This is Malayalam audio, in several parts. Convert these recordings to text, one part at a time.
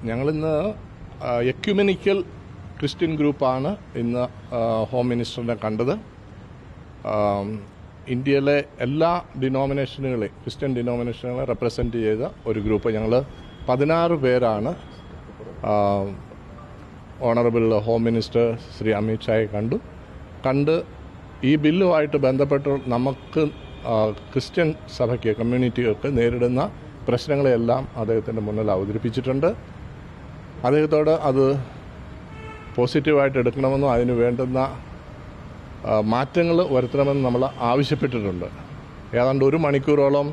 ഞങ്ങളിന്ന് എക്യുമെനിക്കൽ ക്രിസ്ത്യൻ ഗ്രൂപ്പാണ് ഇന്ന് ഹോം മിനിസ്റ്ററിനെ കണ്ടത്. ഇന്ത്യയിലെ എല്ലാ ഡിനോമിനേഷനുകളെയും ക്രിസ്ത്യൻ ഡിനോമിനേഷനുകളെ റെപ്രസെൻ്റ് ചെയ്ത ഒരു ഗ്രൂപ്പ്. ഞങ്ങൾ 16 പേരാണ് honourable home minister Shri Amit ഷായെ കണ്ട് ഈ ബില്ലുമായിട്ട് ബന്ധപ്പെട്ട് നമുക്ക് ക്രിസ്ത്യൻ സഭയ്ക്ക് കമ്മ്യൂണിറ്റികൾക്ക് നേരിടുന്ന പ്രശ്നങ്ങളെല്ലാം അദ്ദേഹത്തിൻ്റെ മുന്നിൽ അവതരിപ്പിച്ചിട്ടുണ്ട്. അദ്ദേഹത്തോട് അത് പോസിറ്റീവായിട്ട് എടുക്കണമെന്നും അതിന് വേണ്ടുന്ന മാറ്റങ്ങൾ വരുത്തണമെന്ന് നമ്മൾ ആവശ്യപ്പെട്ടിട്ടുണ്ട്. ഏതാണ്ട് 1 മണിക്കൂറോളം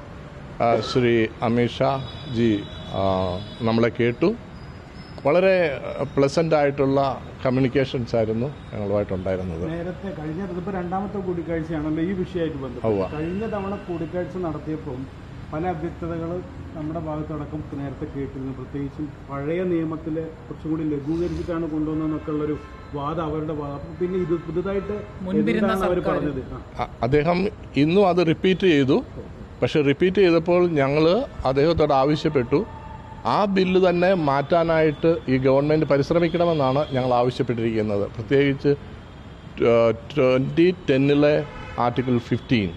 ശ്രീ അമിത് ഷാ ജി നമ്മളെ കേട്ടു. വളരെ പ്ലസൻ്റ് ആയിട്ടുള്ള കമ്മ്യൂണിക്കേഷൻസ് ആയിരുന്നു ഞങ്ങളുമായിട്ടുണ്ടായിരുന്നത്. നേരത്തെ ഇതിപ്പോൾ രണ്ടാമത്തെ കൂടിക്കാഴ്ചയാണല്ലോ ഈ വിഷയമായിട്ട് ബന്ധപ്പെട്ട്. കഴിഞ്ഞ തവണ കൂടിക്കാഴ്ച നടത്തിയപ്പോൾ പല അവ്യക്തതകൾ നമ്മുടെ ഭാഗത്തടക്കം നേരത്തെ കേട്ടിരുന്നു. പ്രത്യേകിച്ചും പഴയ നിയമത്തിൽ കുറച്ചും കൂടി ലഘൂകരിച്ചിട്ടാണ് കൊണ്ടുവന്നതെന്നൊക്കെ ഉള്ളൊരു വാദം അവരുടെ വാദം. പിന്നെ ഇത് പുതുതായിട്ട് അവർ പറഞ്ഞത് അദ്ദേഹം ഇന്നും അത് റിപ്പീറ്റ് ചെയ്തു. പക്ഷെ റിപ്പീറ്റ് ചെയ്തപ്പോൾ ഞങ്ങൾ അദ്ദേഹത്തോട് ആവശ്യപ്പെട്ടു ആ ബില്ല് തന്നെ മാറ്റാനായിട്ട് ഈ ഗവൺമെൻറ് പരിശ്രമിക്കണമെന്നാണ് ഞങ്ങൾ ആവശ്യപ്പെട്ടിരിക്കുന്നത്. പ്രത്യേകിച്ച് 2010 ആർട്ടിക്കിൾ 15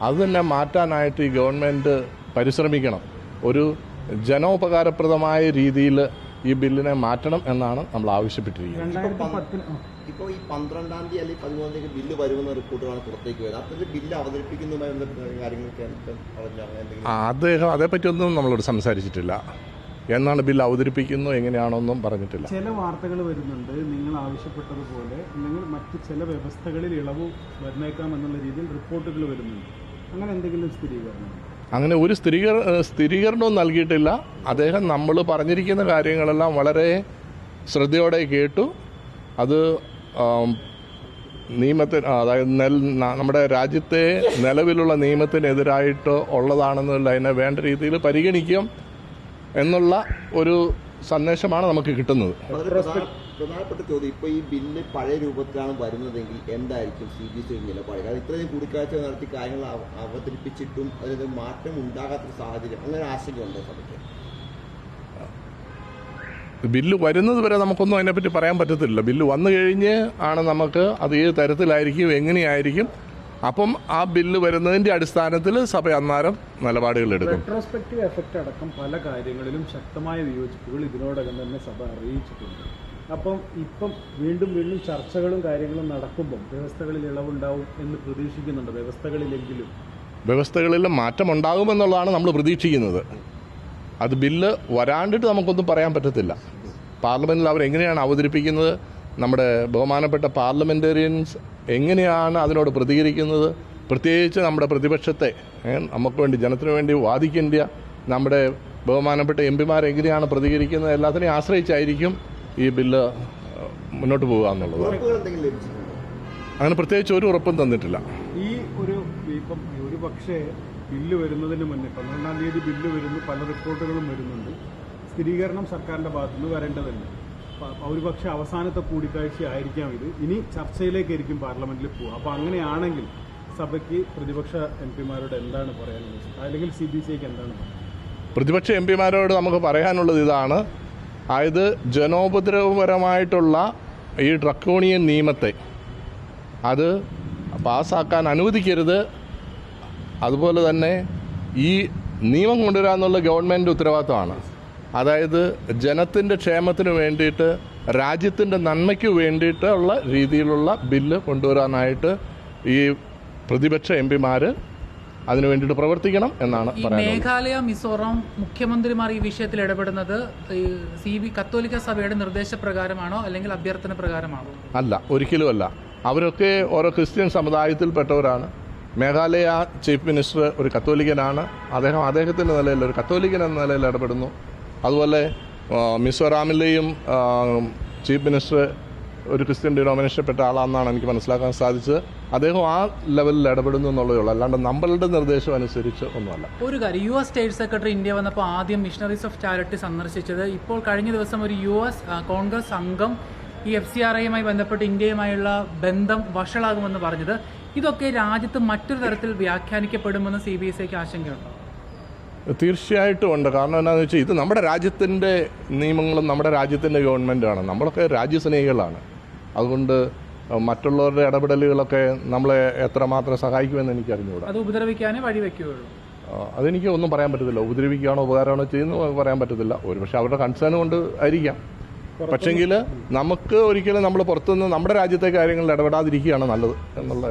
അത് തന്നെ മാറ്റാനായിട്ട് ഈ ഗവൺമെൻറ് പരിശ്രമിക്കണം. ഒരു ജനോപകാരപ്രദമായ രീതിയിൽ ഈ ബില്ലിനെ മാറ്റണം എന്നാണ് നമ്മൾ ആവശ്യപ്പെട്ടിരിക്കുന്നത്. ഇപ്പോൾ ഈ 12-ാം തീയതി അല്ലെങ്കിൽ 13-ാം തീയതി ബില്ല് വരുമെന്ന റിപ്പോർട്ടുകളാണ് പുറത്തേക്ക് വരുന്നത്. അപ്പോൾ ബില്ല് അവതരിപ്പിക്കുന്നതുമായി കാര്യങ്ങളൊക്കെ അദ്ദേഹം അതേപ്പറ്റിയൊന്നും നമ്മളോട് സംസാരിച്ചിട്ടില്ല. എന്നാണ് ബില്ല് അവതരിപ്പിക്കുന്നു എങ്ങനെയാണോന്നും പറഞ്ഞിട്ടില്ല. ചില വാർത്തകൾ വരുന്നുണ്ട് നിങ്ങൾ ആവശ്യപ്പെട്ടതുപോലെ അല്ലെങ്കിൽ മറ്റ് ചില വ്യവസ്ഥകളിൽ ഇളവ് വന്നേക്കാം എന്നുള്ള രീതിയിൽ റിപ്പോർട്ടുകൾ വരുന്നുണ്ട്. അങ്ങനെ എന്തെങ്കിലും സ്ഥിരീകരണം? അങ്ങനെ ഒരു സ്ഥിരീകരണവും നൽകിയിട്ടില്ല. അദ്ദേഹം നമ്മൾ പറഞ്ഞിരിക്കുന്ന കാര്യങ്ങളെല്ലാം വളരെ ശ്രദ്ധയോടെ കേട്ടു. അത് നിയമത്തിന്, അതായത് നമ്മുടെ രാജ്യത്തെ നിലവിലുള്ള നിയമത്തിനെതിരായിട്ട് ഉള്ളതാണെന്നുള്ള അതിനെ വേണ്ട രീതിയിൽ പരിഗണിക്കും എന്നുള്ള ഒരു സന്ദേശമാണ് നമുക്ക് കിട്ടുന്നത്. പ്രധാനപ്പെട്ട ചോദ്യം, ഇപ്പോൾ ഈ ബില്ല് പഴയ രൂപത്തിലാണ് വരുന്നതെങ്കിൽ എന്തായിരിക്കും CBC നിലപാട്? കാരണം ഇത്രയും കൂടിക്കാഴ്ച നടത്തി കാര്യങ്ങൾ അവതരിപ്പിച്ചിട്ടും അതിന് മാറ്റം ഉണ്ടാകാത്തൊരു സാഹചര്യം, അങ്ങനെ ആശങ്കയുണ്ടോ സഭയ്ക്ക്? ബില്ല് വരുന്നത് വരെ നമുക്കൊന്നും അതിനെപ്പറ്റി പറയാൻ പറ്റത്തില്ല. ബില്ല് വന്നു കഴിഞ്ഞ് ആണ് നമുക്ക് അത് ഏത് തരത്തിലായിരിക്കും എങ്ങനെയായിരിക്കും. അപ്പം ആ ബില്ല് വരുന്നതിൻ്റെ അടിസ്ഥാനത്തിൽ സഭ അന്നേരം നിലപാടുകൾ എടുക്കും. റെട്രോസ്പെക്റ്റീവ് എഫക്റ്റ് അടക്കം പല കാര്യങ്ങളിലും ശക്തമായ വിയോജിപ്പുകൾ ഇതിനോടകം തന്നെ സഭ അറിയിച്ചിട്ടുണ്ട്. അപ്പം ഇപ്പം വീണ്ടും ചർച്ചകളും കാര്യങ്ങളും നടക്കുമ്പം വ്യവസ്ഥകളിൽ ഇളവുണ്ടാവും എന്ന് പ്രതീക്ഷിക്കുന്നുണ്ട്. വ്യവസ്ഥകളിൽ മാറ്റമുണ്ടാകുമെന്നുള്ളതാണ് നമ്മൾ പ്രതീക്ഷിക്കുന്നത്. അത് ബില്ല് വരാണ്ടിട്ട് നമുക്കൊന്നും പറയാൻ പറ്റത്തില്ല. പാർലമെൻറ്റിൽ അവരെങ്ങനെയാണ് അവതരിപ്പിക്കുന്നത്, നമ്മുടെ ബഹുമാനപ്പെട്ട പാർലമെൻറ്റേറിയൻസ് എങ്ങനെയാണ് അതിനോട് പ്രതികരിക്കുന്നത്, പ്രത്യേകിച്ച് നമ്മുടെ പ്രതിപക്ഷത്തെ നമുക്ക് വേണ്ടി ജനത്തിനു വേണ്ടി വാദിക്കേണ്ട നമ്മുടെ ബഹുമാനപ്പെട്ട MP-മാർ എങ്ങനെയാണ് പ്രതികരിക്കുന്നത്, എല്ലാത്തിനെയും ആശ്രയിച്ചായിരിക്കും ഈ ബില്ല് മുന്നോട്ട് പോകുക എന്നുള്ളത്. അങ്ങനെ പ്രത്യേകിച്ച് ഒരു ഉറപ്പും തന്നിട്ടില്ല. ഈ ഇപ്പം ഒരു പക്ഷേ ബില്ല് വരുന്നതിന് മുന്നേ 12-ാം തീയതി ബില്ല് വരുന്നു, പല റിപ്പോർട്ടുകളും വരുന്നുണ്ട്. സ്ഥിരീകരണം സർക്കാരിൻ്റെ ഭാഗത്തുനിന്ന് വരേണ്ടതുണ്ട്. ഒരുപക്ഷെ അവസാനത്തെ കൂടിക്കാഴ്ച ആയിരിക്കാം ഇത്. ഇനി ചർച്ചയിലേക്കായിരിക്കും പാർലമെന്റിൽ പോവുക. അപ്പോൾ അങ്ങനെയാണെങ്കിൽ സഭയ്ക്ക് പ്രതിപക്ഷ MP-മാരോട് എന്താണ് പറയാനുള്ളത്, അല്ലെങ്കിൽ CBCക്ക് എന്താണ് പറയുന്നത്? പ്രതിപക്ഷ MP-മാരോട് നമുക്ക് പറയാനുള്ളത് ഇതാണ്. അതായത് ജനോപദ്രവപരമായിട്ടുള്ള ഈ ഡ്രക്കോണിയൻ നിയമത്തെ അത് പാസ്സാക്കാൻ അനുവദിക്കരുത്. അതുപോലെ തന്നെ ഈ നിയമം കൊണ്ടുവരാമെന്നുള്ള ഗവൺമെൻറ് ഉത്തരവാദിത്തമാണ്. അതായത് ജനത്തിൻ്റെ ക്ഷേമത്തിന് വേണ്ടിയിട്ട്, രാജ്യത്തിൻ്റെ നന്മയ്ക്ക് വേണ്ടിയിട്ടുള്ള രീതിയിലുള്ള ബില്ല് കൊണ്ടുവരാനായിട്ട് ഈ പ്രതിപക്ഷ MP-മാർ അതിനു വേണ്ടിയിട്ട് പ്രവർത്തിക്കണം എന്നാണ് പറയുന്നത്. മേഘാലയ, മിസോറാം മുഖ്യമന്ത്രിമാർ ഈ വിഷയത്തിൽ ഇടപെടുന്നത് കത്തോലിക്ക സഭയുടെ നിർദ്ദേശപ്രകാരമാണോ അല്ലെങ്കിൽ അഭ്യർത്ഥന പ്രകാരമാണോ? അല്ല, ഒരിക്കലും അല്ല. അവരൊക്കെ ഓരോ ക്രിസ്ത്യൻ സമുദായത്തിൽപ്പെട്ടവരാണ്. മേഘാലയ ചീഫ് മിനിസ്റ്റർ ഒരു കത്തോലിക്കനാണ്. അദ്ദേഹത്തിൻ്റെ നിലയിൽ ഒരു കത്തോലിക്കൻ എന്ന നിലയിൽ ഇടപെടുന്നു. അതുപോലെ മിസോറാമിലെയും ചീഫ് മിനിസ്റ്റർ ഒരു ക്രിസ്ത്യൻ ഡിനോമിനേഷൻപ്പെട്ട ആളാണെന്നാണ് എനിക്ക് മനസ്സിലാക്കാൻ സാധിച്ചത്. അദ്ദേഹം ആ ലെവലിൽ ഇടപെടുന്നു എന്നുള്ളതേ ഉള്ളൂ, അല്ലാണ്ട് നമ്മളുടെ നിർദ്ദേശം അനുസരിച്ച് ഒന്നുമല്ല. ഒരു കാര്യം, US സ്റ്റേറ്റ് സെക്രട്ടറി ഇന്ത്യ വന്നപ്പോൾ ആദ്യം മിഷണറീസ് ഓഫ് ചാരിറ്റി സന്ദർശിച്ചത്. ഇപ്പോൾ കഴിഞ്ഞ ദിവസം ഒരു US കോൺഗ്രസ് അംഗം ഈ FCRIയുമായി ബന്ധപ്പെട്ട് ഇന്ത്യയുമായുള്ള ബന്ധം വഷളാകുമെന്ന് പറഞ്ഞത്, ഇതൊക്കെ രാജ്യത്ത് മറ്റൊരു തരത്തിൽ വ്യാഖ്യാനിക്കപ്പെടുമെന്ന് CBSIക്ക് ആശങ്കയുണ്ടോ? തീർച്ചയായിട്ടും ഉണ്ട്. കാരണം എന്താണെന്ന് വെച്ചാൽ ഇത് നമ്മുടെ രാജ്യത്തിൻ്റെ നിയമങ്ങളും നമ്മുടെ രാജ്യത്തിൻ്റെ ഗവൺമെൻറ്റാണ്. നമ്മളൊക്കെ രാജ്യസ്നേഹികളാണ്. അതുകൊണ്ട് മറ്റുള്ളവരുടെ ഇടപെടലുകളൊക്കെ നമ്മളെ എത്രമാത്രം സഹായിക്കുമെന്ന് എനിക്ക് അറിഞ്ഞുകൂടാ. അത് ഉപദ്രവിക്കാനേ വഴിവെക്കുകയുള്ളൂ. അതെനിക്ക് ഒന്നും പറയാൻ പറ്റത്തില്ല. ഉപദ്രവിക്കുകയാണോ ഉപകാരമാണോ ചെയ്യുന്നത് പറയാൻ പറ്റത്തില്ല. ഒരുപക്ഷെ അവരുടെ കൺസേൺ കൊണ്ട് ആയിരിക്കാം. പക്ഷെങ്കിൽ നമുക്ക് ഒരിക്കലും നമ്മൾ പുറത്തുനിന്ന് നമ്മുടെ രാജ്യത്തെ കാര്യങ്ങളിൽ ഇടപെടാതിരിക്കുകയാണ് നല്ലത് എന്നുള്ള